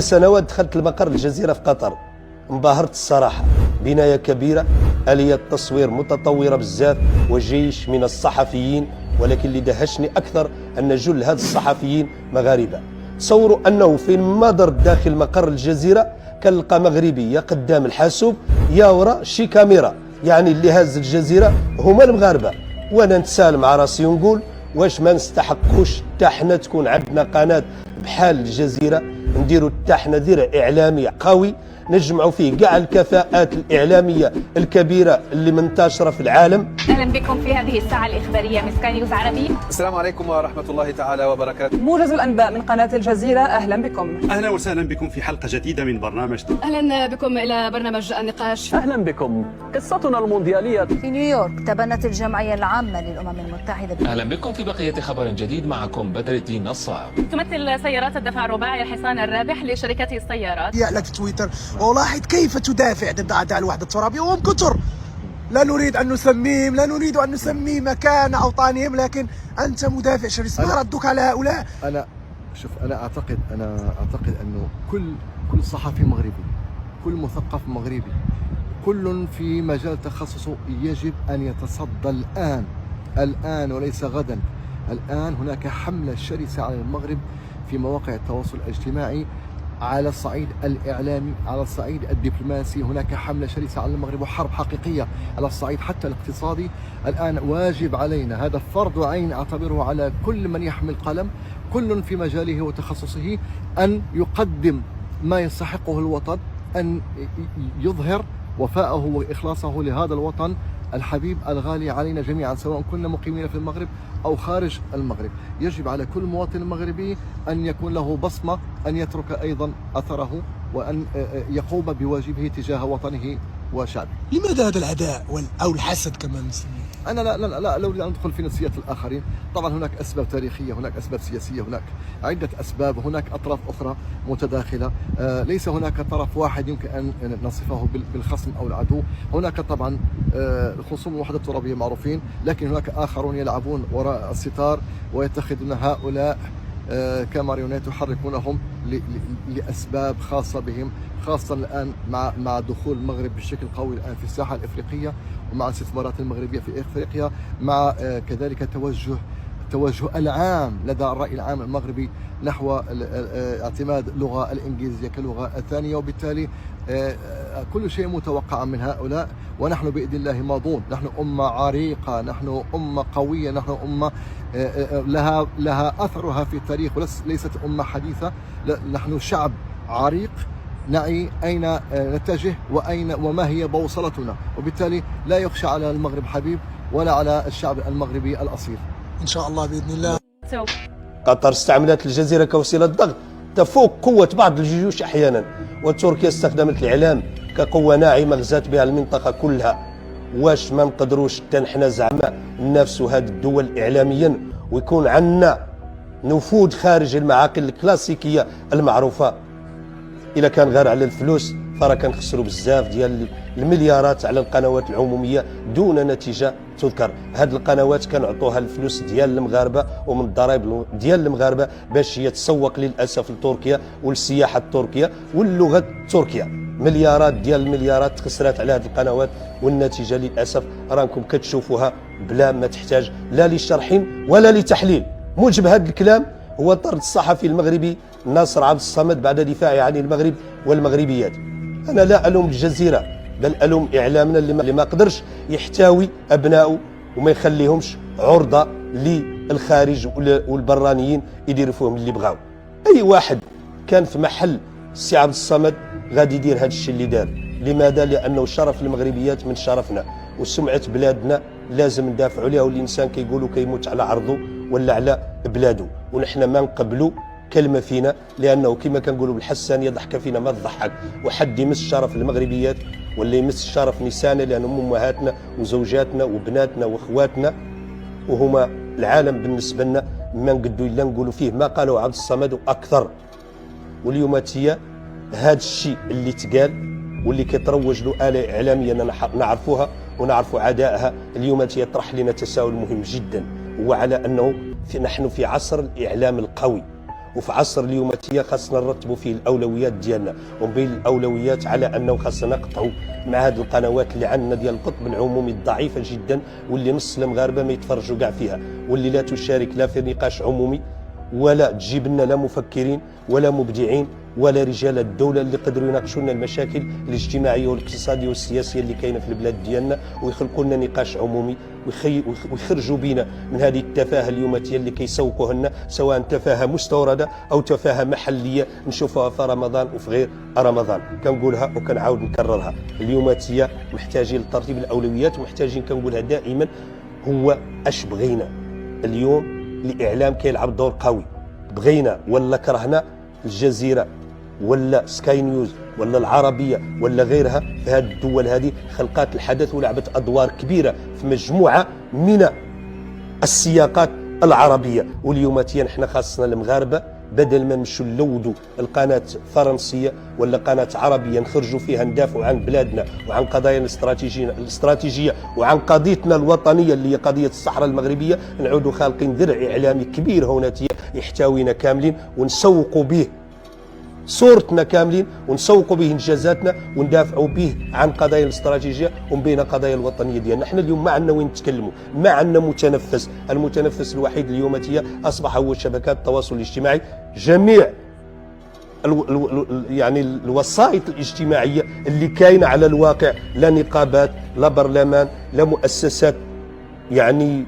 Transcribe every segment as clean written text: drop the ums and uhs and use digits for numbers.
سنوات دخلت المقر الجزيرة في قطر، انبهرت الصراحة. بناية كبيرة، آلية تصوير متطورة بزاف، وجيش من الصحفيين، ولكن اللي دهشني أكثر أن جل هاد الصحفيين مغاربة. تصوروا أنه في الممر داخل مقر الجزيرة كنلقى مغربي يا قدام الحاسوب يا وراء شي كاميرا، يعني اللي هاز الجزيرة هما المغاربة. وانا نتساءل مع راسي ونقول واش ما نستحقوش حتى حنا تكون عندنا قناة بحال الجزيرة، نديروا حتى حنا ذرع إعلامي قوي نجمعوا فيه كاع الكفاءات الإعلامية الكبيرة اللي منتشرة في العالم. أهلا بكم في هذه الساعة الإخبارية من سكاي نيوز عربي. السلام عليكم ورحمة الله تعالى وبركاته. موجز الأنباء من قناة الجزيرة، أهلا بكم. أهلا وسهلا بكم في حلقة جديدة من برنامج. أهلا بكم إلى برنامج النقاش. أهلا بكم. قصتنا المونديالية. في نيويورك تبنت الجمعية العامة للأمم المتحدة. أهلا بكم في بقية خبر جديد، معكم بدر الدين نصار. تمثل سيارات الدفع الرباعي الحصان الرابح لشركة السيارات. لك تويتر ولاحظ كيف تدافع ضد أعداء الوحدة الترابية وهم كثر. لا نريد أن نسمي مكان أوطانهم، لكن أنت مدافع شرس. ما ردك على هؤلاء؟ أنا أعتقد أنه كل صحفي مغربي، كل مثقف مغربي، كل في مجال تخصصه يجب أن يتصدى الآن وليس غدا. الآن هناك حملة شرسة على المغرب في مواقع التواصل الاجتماعي، على الصعيد الإعلامي، على الصعيد الدبلوماسي. هناك حملة شرسة على المغرب وحرب حقيقية على الصعيد حتى الاقتصادي. الآن واجب علينا، هذا فرض عين أعتبره على كل من يحمل قلم، كل في مجاله وتخصصه، أن يقدم ما يستحقه الوطن، أن يظهر وفاءه وإخلاصه لهذا الوطن الحبيب الغالي علينا جميعا، سواء كنا مقيمين في المغرب أو خارج المغرب. يجب على كل مواطن مغربي أن يكون له بصمة، أن يترك أيضا أثره، وأن يقوم بواجبه تجاه وطنه وشعبه. لماذا هذا العداء أو الحسد كما نسميه؟ أنا لا لو أدخل في نفسيات الآخرين. طبعا هناك أسباب تاريخية، هناك أسباب سياسية، هناك عدة أسباب، هناك أطراف أخرى متداخلة. ليس هناك طرف واحد يمكن أن نصفه بالخصم أو العدو. هناك طبعا خصوم الوحدة الترابية معروفين، لكن هناك آخرون يلعبون وراء الستار ويتخذون هؤلاء كماريونيت يحركونهم لأسباب خاصة بهم، خاصة الآن مع دخول المغرب بشكل قوي الآن في الساحة الإفريقية، ومع الاستثمارات المغربية في إفريقيا، مع كذلك التوجه العام لدى الرأي العام المغربي نحو اعتماد اللغة الإنجليزية كلغة ثانية، وبالتالي كل شيء متوقع من هؤلاء. ونحن بإذن الله ماضون، نحن أمة عريقة، نحن أمة قوية، نحن أمة لها أثرها في التاريخ وليست أمة حديثة. نحن شعب عريق، نعي أين نتجه وما هي بوصلتنا، وبالتالي لا يخشى على المغرب حبيب ولا على الشعب المغربي الأصيل. إن شاء الله بإذن الله. قطر استعملت الجزيرة كوسيلة ضغط تفوق قوة بعض الجيوش أحيانا، وتركيا استخدمت الإعلام كقوة ناعمة غزات بها المنطقة كلها. واش ما نقدروش حتى نحنا زعما ننافسوا هذه الدول إعلاميا ويكون عندنا نفوذ خارج المعاقل الكلاسيكية المعروفة؟ إلا كان غير على الفلوس فراه كنخسروا بزاف ديال المليارات على القنوات العمومية دون نتيجة تذكر. هاد القنوات كنعطوها الفلوس ديال المغاربة ومن الضرائب ديال المغاربة باش هي تسوق للأسف لتركيا والسياحة التركية واللغة التركية. مليارات ديال المليارات خسرات على هاد القنوات، والنتيجة للأسف راكم كتشوفوها بلا ما تحتاج لا لشرح ولا لتحليل. موجب هذا الكلام هو طرد الصحفي المغربي ناصر عبد الصمد بعد دفاعه عن المغرب والمغربيات. أنا لا ألوم الجزيرة، بل ألوم إعلامنا اللي ما قدرش يحتوي أبنائه وما يخليهمش عرضة للخارج والبرانيين يديروا فيهم اللي بغاو. أي واحد كان في محل السي عبد الصمد غادي يدير هذا الشيء اللي دار. لماذا؟ لأنه شرف المغربيات من شرفنا، وسمعة بلادنا لازم ندافعوا عليها، والإنسان كيقولوا كيموت على عرضه ولا على بلاده، ونحن ما نقبلوا كلمة فينا، لأنه كما كنقولوا بالحسانية ضحكة فينا ما تضحك. وحد يمس شرف المغربيات ولا يمس شرف نسائنا، لأنهم أمهاتنا وزوجاتنا وبناتنا وأخواتنا، وهما العالم بالنسبة لنا. ما نقدوا إلا نقولوا فيه ما قالوا عبد الصمد وأكثر. واليوم هي هذا الشيء اللي تقال واللي كيتروج له آلة إعلامية نعرفوها ونعرفوا عدائها. اليوم هي يطرح لنا تساؤل مهم جدا، هو على أنه نحن في عصر الإعلام القوي، وفي عصر اليوماتيه خاصنا نرتبوا فيه الاولويات ديالنا، ومن بين الاولويات على انه خاصنا نقطعوا مع هذه القنوات اللي عندنا ديال القطب العمومي الضعيفه جدا، واللي نص المغاربه ما يتفرجوا كاع فيها، واللي لا تشارك لا في نقاش عمومي ولا تجيب لنا لا مفكرين ولا مبدعين ولا رجال الدوله اللي قدروا يناقشوا لنا المشاكل الاجتماعيه والاقتصاديه والسياسيه اللي كاينه في البلاد ديالنا، ويخلقوا لنا نقاش عمومي ويخرجوا بينا من هذه التفاهه اليوماتيه اللي كيسوقوها لنا، سواء تفاهه مستورده او تفاهه محليه نشوفوها في رمضان وفي غير رمضان. كنقولها وكنعاود نكررها، اليوماتيه محتاجين لترتيب الاولويات، ومحتاجين كنقولها دائما هو اش بغينا. اليوم الاعلام كيلعب دور قوي، بغينا ولا كرهنا الجزيره ولا سكاي نيوز ولا العربيه ولا غيرها في هذه الدول هذه خلقات الحدث ولعبت ادوار كبيره في مجموعه من السياقات العربيه. واليوماتيا نحن خاصنا المغاربه بدل ما نمشوا نلودوا القناه فرنسيه ولا قناه عربيه نخرجوا فيها ندافعوا عن بلادنا وعن قضايانا الاستراتيجيه وعن قضيتنا الوطنيه اللي هي قضيه الصحراء المغربيه، نعودوا خالقين درع اعلامي كبير هوناتيا يحتوينا كاملين ونسوقوا به صورتنا كاملين ونسوقوا به انجازاتنا وندافعوا به عن قضايا الاستراتيجيه ومن بين قضايا الوطنيه ديالنا. نحن اليوم ما عندنا وين نتكلموا، ما عندنا متنفس، المتنفس الوحيد اليوماتيه اصبح هو شبكات التواصل الاجتماعي. جميع يعني الوسائط الاجتماعيه اللي كاينه على الواقع، لا نقابات لا برلمان لا مؤسسات يعني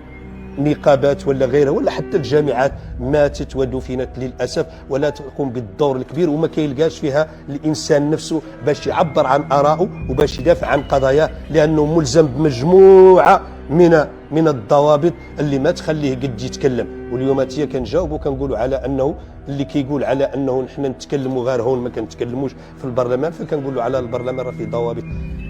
نقابات ولا غيرها ولا حتى الجامعات ماتت ودفنت للاسف، ولا تقوم بالدور الكبير، وما كيلقاش فيها الانسان نفسه باش يعبر عن ارائه وباش يدافع عن قضاياه، لانه ملزم بمجموعه من الضوابط اللي ما تخليه قد يتكلم. واليوماتيه كنجاوبوا كنقولوا على انه اللي كيقول على انه نحن نتكلموا غير هون ما كنتكلموش في البرلمان، فكنقولوا على البرلمان راه فيه ضوابط،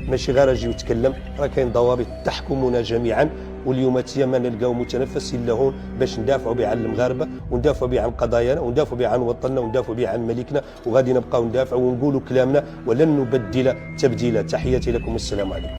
ماشي غير اجي وتكلم، راه كاين ضوابط تحكمنا جميعا. واليوماتيه ما نلقاو متنفس الا هون باش ندافعوا به عن المغاربه وندافعوا به عن قضايانا وندافعوا به عن وطننا وندافعوا به عن ملكنا، وغادي نبقاو ندافعوا ونقولوا كلامنا ولن نبدل تبديلا. تحياتي لكم والسلام عليكم.